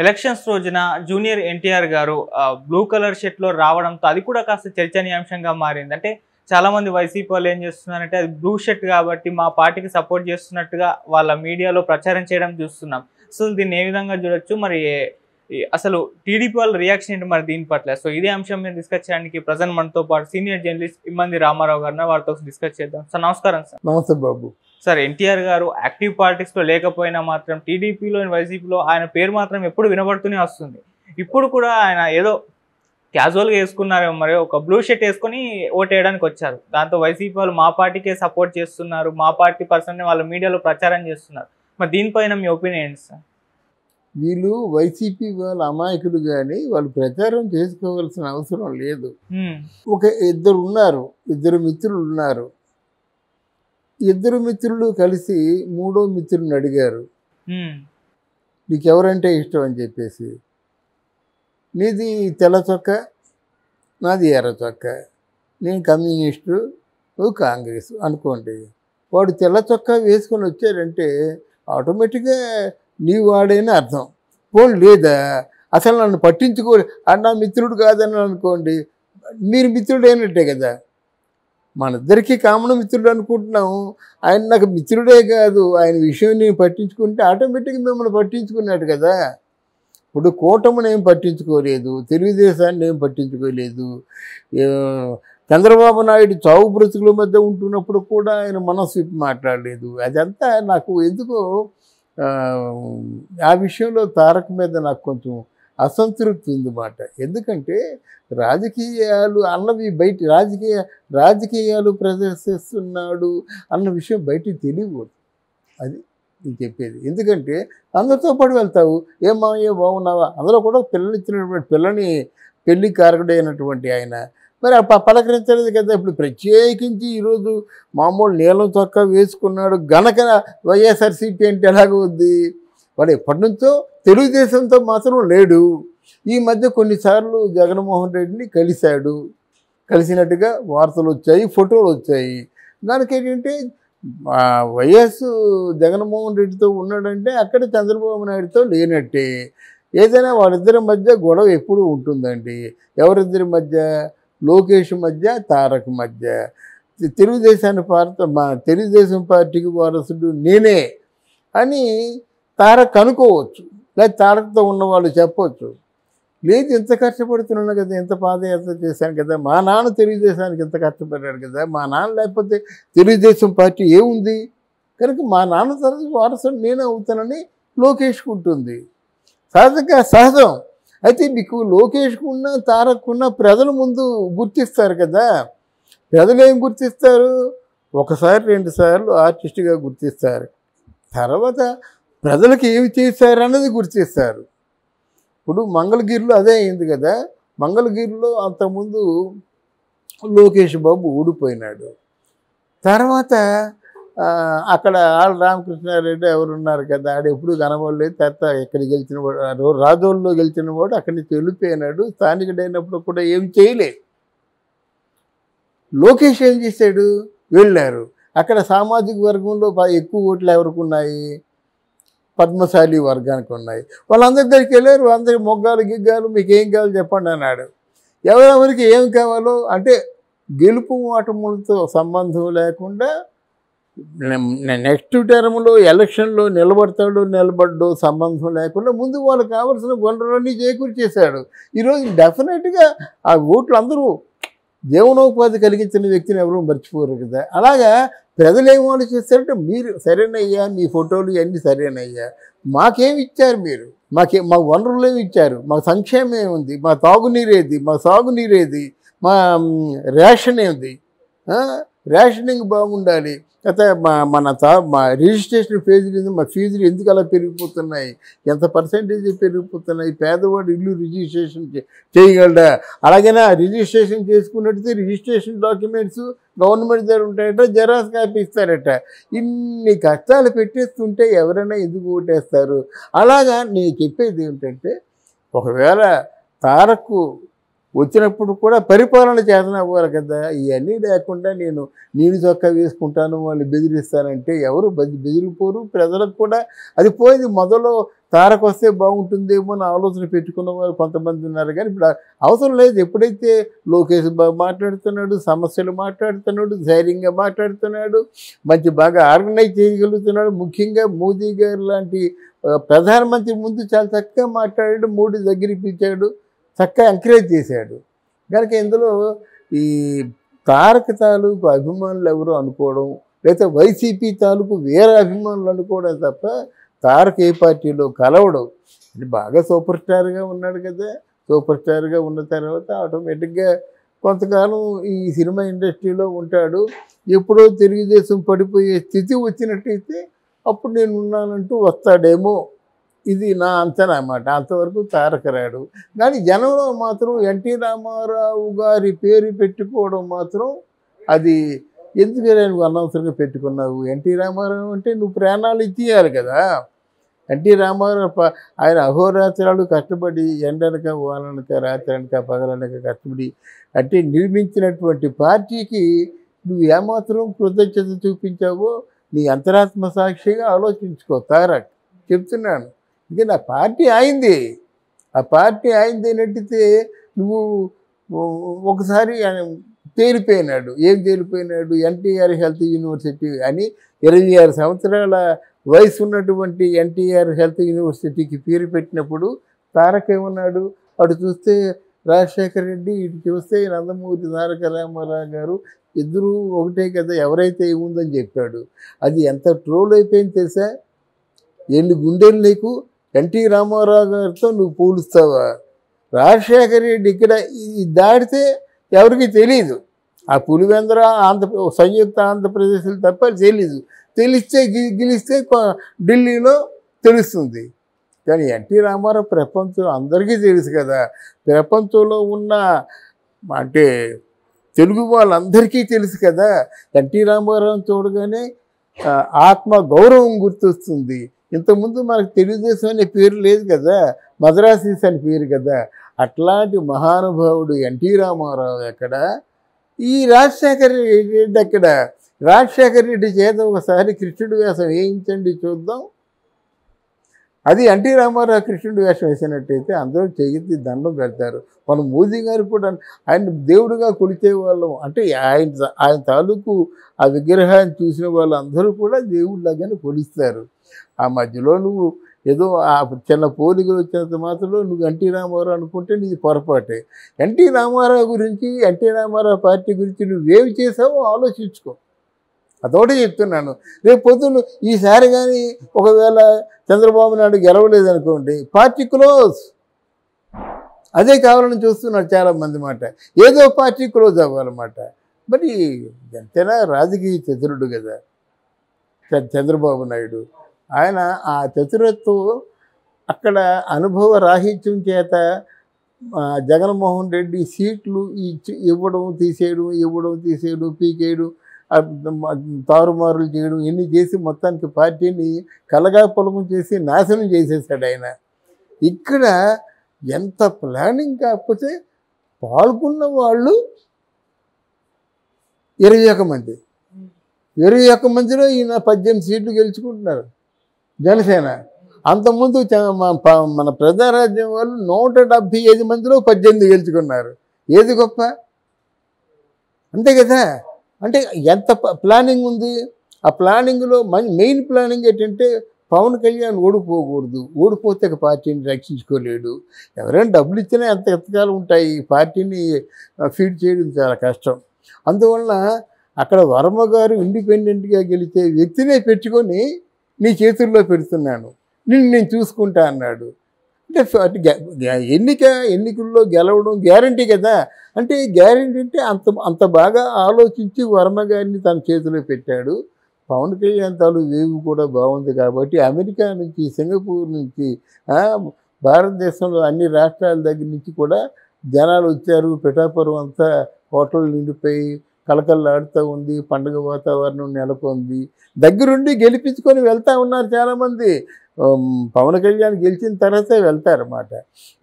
Elections రోజున junior NTR గారు blue colour shirt లో రావడంతో అది కూడా కాస్త చర్చనీయాంశంగా మారింది. అంటే చాలా మంది వైసీపీ వాళ్ళు ఏం చేస్తున్నారంటే అది బ్లూ షర్ట్ కాబట్టి మా పార్టీకి సపోర్ట్ చేస్తున్నట్టుగా వాళ్ళ మీడియాలో ప్రచారం చేయడం చూస్తున్నాం. అసలు దీన్ని ఏ విధంగా చూడొచ్చు, మరి అసలు టీడీపీ వాళ్ళ రియాక్షన్ ఏంటి మరి దీని పట్ల? సో ఇదే అంశం మీద డిస్కస్ చేయడానికి ప్రజెంట్ మనతో పాటు సీనియర్ జర్నలిస్ట్ ఇమ్మంది రామారావు గారిని వారితో డిస్కస్ చేద్దాం. సార్ నమస్కారం. సార్ నమస్తే బాబు. సార్, ఎన్టీఆర్ గారు యాక్టివ్ పాలిటిక్స్ లో లేకపోయినా మాత్రం టీడీపీలో వైసీపీలో ఆయన పేరు మాత్రం ఎప్పుడు వినబడుతూనే వస్తుంది. ఇప్పుడు కూడా ఆయన ఏదో క్యాజువల్గా వేసుకున్నారేమో, మరి ఒక బ్లూ షర్ట్ వేసుకొని ఓట్ వేయడానికి వచ్చారు. దాంతో వైసీపీ వాళ్ళు మా పార్టీకే సపోర్ట్ చేస్తున్నారు, మా పార్టీ పర్సన్ వాళ్ళ మీడియాలో ప్రచారం చేస్తున్నారు. మరి దీనిపైన మీ ఒపీనియన్ ఏంటి సార్? వీళ్ళు వైసీపీ వాళ్ళ అమాయకులు కానీ వాళ్ళు ప్రచారం చేసుకోవాల్సిన అవసరం లేదు. ఇద్దరు మిత్రులు ఉన్నారు. ఇద్దరు మిత్రులు కలిసి మూడో మిత్రుడిని అడిగారు, నీకెవరంటే ఇష్టం అని చెప్పేసి. నీది తెల్ల చొక్క, నాది ఎర్ర చొక్క, నేను కమ్యూనిస్టు, నువ్వు కాంగ్రెస్ అనుకోండి. వాడు తెల్ల చొక్కా వేసుకొని వచ్చాడంటే ఆటోమేటిక్గా నీ వాడేని అర్థం. పోనీ లేదా అసలు నన్ను పట్టించుకోలే నా మిత్రుడు కాదని అనుకోండి, మీరు మిత్రుడు అయినట్టే కదా. మన ఇద్దరికీ కామన్ మిత్రుడు అనుకుంటున్నాము. ఆయన నాకు మిత్రుడే కాదు, ఆయన విషయం నేను పట్టించుకుంటే ఆటోమేటిక్గా మిమ్మల్ని పట్టించుకున్నాడు కదా. ఇప్పుడు కూటమిని ఏం పట్టించుకోలేదు, తెలుగుదేశాన్ని ఏం పట్టించుకోలేదు. చంద్రబాబు నాయుడు చావు బ్రతుకుల మధ్య ఉంటున్నప్పుడు కూడా ఆయన మనసు మాట్లాడలేదు. అదంతా నాకు ఎందుకో ఆ విషయంలో తారక్ మీద నాకు కొంచెం అసంతృప్తి ఉందన్నమాట. ఎందుకంటే రాజకీయాలు అన్నవి బయట రాజకీయాలు ప్రదర్శిస్తున్నాడు అన్న విషయం బయటికి తెలియకూడదు. అది నేను చెప్పేది. ఎందుకంటే అందరితో పాటు వెళ్తావు, ఏమాయో బాగున్నావా, అందులో కూడా పిల్లనిచ్చినటువంటి పిల్లని పెళ్లి కారకుడైనటువంటి ఆయన మరి పలకరించలేదు కదా. ఇప్పుడు ప్రత్యేకించి ఈరోజు మామూలు నీలం చొక్కా వేసుకున్నాడు గనక వైఎస్ఆర్సీపీ అంటే ఎలాగవుద్ది? వాడు ఎప్పటి నుంచో తెలుగుదేశంతో మాత్రం లేడు. ఈ మధ్య కొన్నిసార్లు జగన్మోహన్ రెడ్డిని కలిసినట్టుగా వార్తలు వచ్చాయి, ఫోటోలు వచ్చాయి. దానికి ఏంటంటే వైఎస్ జగన్మోహన్ రెడ్డితో ఉన్నాడంటే అక్కడ చంద్రబాబు నాయుడుతో లేనట్టే. ఏదైనా వాళ్ళిద్దరి మధ్య గొడవ ఎప్పుడూ ఉంటుందండి. ఎవరిద్దరి మధ్య? లోకేష్ మధ్య, తారక్ మధ్య. తెలుగుదేశం పార్టీకి వారసుడు నేనే అని తారక్ అనుకోవచ్చు, లేదా తారక్తో ఉన్నవాళ్ళు చెప్పవచ్చు. లేదు, ఎంత కష్టపడుతున్నాను కదా, ఎంత పాదయాత్ర చేశాను కదా, మా నాన్న తెలుగుదేశానికి ఎంత కష్టపడ్డాడు కదా, మా నాన్న లేకపోతే తెలుగుదేశం పార్టీ ఏముంది, కనుక మా నాన్న తర్వాత వారసుడు నేనే అవుతానని లోకేష్కు ఉంటుంది. సహజం. అయితే మీకు లోకేష్కున్న తారక్కున్న ప్రజల ముందు గుర్తిస్తారు కదా. ప్రజలు ఏం గుర్తిస్తారు? ఒకసారి 2 సార్లు ఆర్టిస్ట్గా గుర్తిస్తారు, తర్వాత ప్రజలకు ఏమి చేశారు అన్నది గుర్తిస్తారు. ఇప్పుడు మంగళగిరిలో అదే అయింది కదా. మంగళగిరిలో అంతకుముందు లోకేష్ బాబు ఓడిపోయినాడు. తర్వాత అక్కడ ఆళ్ళ రామకృష్ణారెడ్డి ఎవరున్నారు కదా, ఆడు ఎప్పుడు కనబడలేదు. తర్వాత ఎక్కడ గెలిచిన వాడు, రాజోల్లో గెలిచిన వాడు అక్కడి నుంచి వెళ్ళిపోయినాడు. స్థానికుడైనప్పుడు కూడా ఏం చేయలేదు. లోకేష్ ఏం చేశాడు? వెళ్ళారు. అక్కడ సామాజిక వర్గంలో ఎక్కువ ఓట్లు ఎవరికి ఉన్నాయి? పద్మశాలి వర్గానికి ఉన్నాయి. వాళ్ళందరి దగ్గరికి వెళ్ళారు. అందరి మొగ్గాలు మీకేం కావాలో చెప్పండి అన్నాడు. ఎవరెవరికి ఏం కావాలో అంటే గెలుపు ఓటములతో సంబంధం లేకుండా నెక్స్ట్ టర్మ్లో ఎలక్షన్లో నిలబడ్డో సంబంధం లేకుండా ముందు వాళ్ళకి కావాల్సిన వనరులన్నీ చేకూర్చేశాడు. ఈరోజు డెఫినెట్గా ఆ ఓట్లు అందరూ జీవనోపాధి కలిగించిన వ్యక్తిని ఎవరూ మర్చిపోరు కదా. అలాగా ప్రజలు ఏం ఆలోచిస్తారంటే, మీరు సరేనయ్యా, మీ ఫోటోలు ఇవన్నీ సరేనయ్యా, మాకేమి ఇచ్చారు మీరు? మాకు వనరులు ఏమి ఇచ్చారు? మాకు సంక్షేమం ఏముంది? మా తాగునీరేది? మా సాగునీరేది? మా రేషన్ ఏమిది? రేషనింగ్ బాగుండాలి. అయితే మా రిజిస్ట్రేషన్ ఫీజులు ఎందుకు అలా పెరిగిపోతున్నాయి? ఎంత పర్సెంటేజ్ పెరిగిపోతున్నాయి? పేదవాడు ఇల్లు రిజిస్ట్రేషన్ చేయగలడా? అలాగైనా రిజిస్ట్రేషన్ చేసుకున్నట్టయితే రిజిస్ట్రేషన్ డాక్యుమెంట్స్ గవర్నమెంట్ దగ్గర ఉంటాయట, జెరాక్స్ కాపీ ఇస్తారట. ఇన్ని కష్టాలు పెట్టేస్తుంటే ఎవరైనా ఎందుకు ఓటేస్తారు? అలాగా నేను చెప్పేది ఏమిటంటే, ఒకవేళ తారక్ వచ్చినప్పుడు కూడా పరిపాలన చేతనవ్వాలి కదా. ఇవన్నీ లేకుండా నేను చొక్కా వేసుకుంటాను, వాళ్ళు బెదిరిస్తానంటే ఎవరు బెదిరిపోరు. ప్రజలకు కూడా అది పోయింది. మొదలు తారక్ వస్తే బాగుంటుందేమో అని ఆలోచన పెట్టుకున్న వాళ్ళు కొంతమంది ఉన్నారు. కానీ ఇప్పుడు అవసరం లేదు. ఎప్పుడైతే లోకేష్ బాబు మాట్లాడుతున్నాడు, సమస్యలు మాట్లాడుతున్నాడు, ధైర్యంగా మాట్లాడుతున్నాడు, మంచి బాగా ఆర్గనైజ్ చేయగలుగుతున్నాడు, ముఖ్యంగా మోదీ గారు లాంటి ప్రధానమంత్రి ముందు చాలా చక్కగా మాట్లాడాడు, మోడీ దగ్గరికి పిలిచాడు, చక్కగా ఎంకరేజ్ చేశాడు. కనుక ఇందులో ఈ తారక్ తాలూకు అభిమానులు ఎవరు అనుకోవడం, లేదా వైసీపీ తాలూకు వేరే అభిమానులు అనుకోవడం తప్ప తారక్ ఏ పార్టీలో కలవడం. ఇది బాగా సూపర్ స్టార్గా ఉన్నాడు కదా, సూపర్ స్టార్గా ఉన్న తర్వాత ఆటోమేటిక్గా కొంతకాలం ఈ సినిమా ఇండస్ట్రీలో ఉంటాడు. ఎప్పుడో తెలుగుదేశం పడిపోయే స్థితి వచ్చినట్టయితే అప్పుడు నేను ఉన్నానంటూ వస్తాడేమో, ఇది నా అంచనా అన్నమాట. అంతవరకు తారక రాడు. కానీ జనంలో మాత్రం ఎన్టీ రామారావు గారి పేరు పెట్టుకోవడం మాత్రం అది ఎందుకని నువ్వు అనవసరంగా పెట్టుకున్నావు? ఎన్టీ రామారావు అంటే నువ్వు ప్రాణాలు ఇచ్చేయాలి కదా. ఎన్టీ రామారావు ఆయన అహోరాత్రాలు కష్టపడి ఎండనక వాననక రాత్రనక పగలనక కష్టపడి అంటే నిర్మించినటువంటి పార్టీకి నువ్వు ఏమాత్రం కృతజ్ఞత చూపించావో నీ అంతరాత్మ సాక్షిగా ఆలోచించుకో తారక్, చెప్తున్నాను. ఇంకా నా పార్టీ అయింది, ఆ పార్టీ అయింది నటితే నువ్వు ఒకసారి తేలిపోయినాడు. ఏం తేలిపోయినాడు? ఎన్టీఆర్ హెల్త్ యూనివర్సిటీ అని 26 సంవత్సరాల వయసు ఉన్నటువంటి ఎన్టీఆర్ హెల్త్ యూనివర్సిటీకి పేరు పెట్టినప్పుడు తారక్ ఏమన్నాడు? అటు చూస్తే రాజశేఖర రెడ్డి, ఇటు చూస్తే నందమూరి తారక రామారావు గారు, ఇద్దరూ ఒకటే కదా, ఎవరైతే ఏముందని చెప్పాడు. అది ఎంత ట్రోల్ అయిపోయింది తెలుసా? ఎన్ని గుండెలు నీకు? ఎన్టీ రామారావు గారితో నువ్వు పోలుస్తావా? రాజశేఖర రెడ్డి ఇక్కడ దాడితే ఎవరికి తెలియదు. ఆ పులివెందుల సంయుక్త ఆంధ్రప్రదేశ్లు తప్ప తెలీదు. తెలిస్తే గెలిస్తే ఢిల్లీలో తెలుస్తుంది. కానీ ఎన్టీ రామారావు ప్రపంచం అందరికీ తెలుసు కదా. ప్రపంచంలో ఉన్న అంటే తెలుగు వాళ్ళందరికీ తెలుసు కదా. ఎన్టీ రామారావు చూడగానే ఆత్మ గౌరవం గుర్తొస్తుంది. ఇంతకుముందు మనకు తెలుగుదేశం అనే పేరు లేదు కదా, మద్రాసీస్ అని పేరు కదా. అట్లాంటి మహానుభావుడు ఎన్టీ రామారావు ఎక్కడ, ఈ రాజశేఖర రెడ్డి ఎక్కడ? రాజశేఖర రెడ్డి చేత ఒకసారి కృష్ణుడి వేషం వేయించండి చూద్దాం. అది ఎన్టీ రామారావు కృష్ణుడి వేషం వేసినట్టయితే అందరూ చెయ్యి దండం పెడతారు. మన మోదీ గారు కూడా ఆయన దేవుడుగా కొలిచే వాళ్ళం. అంటే ఆయన తాలూకు ఆ విగ్రహాన్ని చూసిన వాళ్ళందరూ కూడా దేవుళ్ళగానే కొలిస్తారు. ఆ మధ్యలో నువ్వు ఏదో ఆ చిన్న పోలికలు వచ్చినంత మాత్రంలో నువ్వు ఎన్టీ రామారావు అనుకుంటే నీది పొరపాటే. ఎన్టీ రామారావు గురించి, ఎన్టీ రామారావు పార్టీ గురించి నువ్వేమి చేసావో ఆలోచించుకో. అదొకటి చెప్తున్నాను. రేపు పొద్దున్న ఈసారి కానీ ఒకవేళ చంద్రబాబు నాయుడు గెలవలేదనుకోండి, పార్టీ క్లోజ్. అదే కావాలని చూస్తున్నారు చాలామంది మాట. ఏదో పార్టీ క్లోజ్ అవ్వాలన్నమాట. మరి ఎంతైనా రాజకీయ చతురుడు కదా చంద్రబాబు నాయుడు. ఆయన ఆ చతురత్వం అక్కడ అనుభవ రాహిత్యం చేత జగన్మోహన్ రెడ్డి సీట్లు ఇవ్వడం తీసేయడం పీకేయడం తారుమారులు చేయడం ఇన్ని చేసి మొత్తానికి పార్టీని కలగాపులగం చేసి నాశనం చేసేసాడు ఆయన. ఇక్కడ ఎంత ప్లానింగ్ కాకపోతే పాల్గొన్న వాళ్ళు 21 మంది. 21 మందిలో ఈయన 18 సీట్లు గెలుచుకుంటున్నారు జనసేన. అంతకుముందు మన ప్రజారాజ్యం వాళ్ళు 175 మందిలో 18 గెలుచుకున్నారు. ఏది గొప్ప? అంతే కదా. అంటే ఎంత ప్లానింగ్ ఉంది. ఆ ప్లానింగ్లో మెయిన్ ప్లానింగ్ ఏంటంటే పవన్ కళ్యాణ్ ఓడిపోకూడదు. ఓడిపోతే పార్టీని రక్షించుకోలేడు. ఎవరైనా డబ్బులు ఇచ్చినా ఎంతకాలం ఉంటాయి. పార్టీని ఫీడ్ చేయడం చాలా కష్టం. అందువల్ల అక్కడ వర్మ గారు ఇండిపెండెంట్గా గెలిచే వ్యక్తినే పెట్టుకొని నీ చేతుల్లో పెడుతున్నాను, నేను చూసుకుంటా అన్నాడు. అంటే ఎన్నికల్లో గెలవడం గ్యారంటీ కదా. అంటే గ్యారంటీ అంటే అంత బాగా ఆలోచించి వర్మ గారిని తన చేతిలో పెట్టాడు. పవన్ కళ్యాణ్ వేవ్ కూడా బాగుంది కాబట్టి అమెరికా నుంచి, సింగపూర్ నుంచి, భారతదేశంలో అన్ని రాష్ట్రాల దగ్గర నుంచి కూడా జనాలు వచ్చారు. పిఠాపురం అంతా హోటల్ నిండిపోయి కలకల్లాడుతూ ఉంది. పండుగ వాతావరణం నెలకొంది. దగ్గరుండి గెలిపించుకొని వెళ్తూ ఉన్నారు చాలామంది. పవన్ కళ్యాణ్ గెలిచిన తర్వాతే వెళ్తారన్నమాట.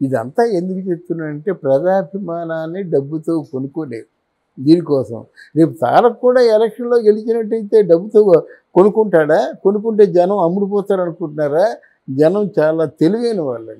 ఇదంతా ఎందుకు చెప్తున్నానంటే ప్రజాభిమానాన్ని డబ్బుతో కొనుక్కోలేవు. దీనికోసం రేపు తారక్ కూడా ఎలక్షన్లో గెలిచినట్టయితే డబ్బుతో కొనుక్కుంటాడా? కొనుక్కుంటే జనం అమ్ముడుపోతారు అనుకుంటున్నారా? జనం చాలా తెలివైన వాళ్ళండి.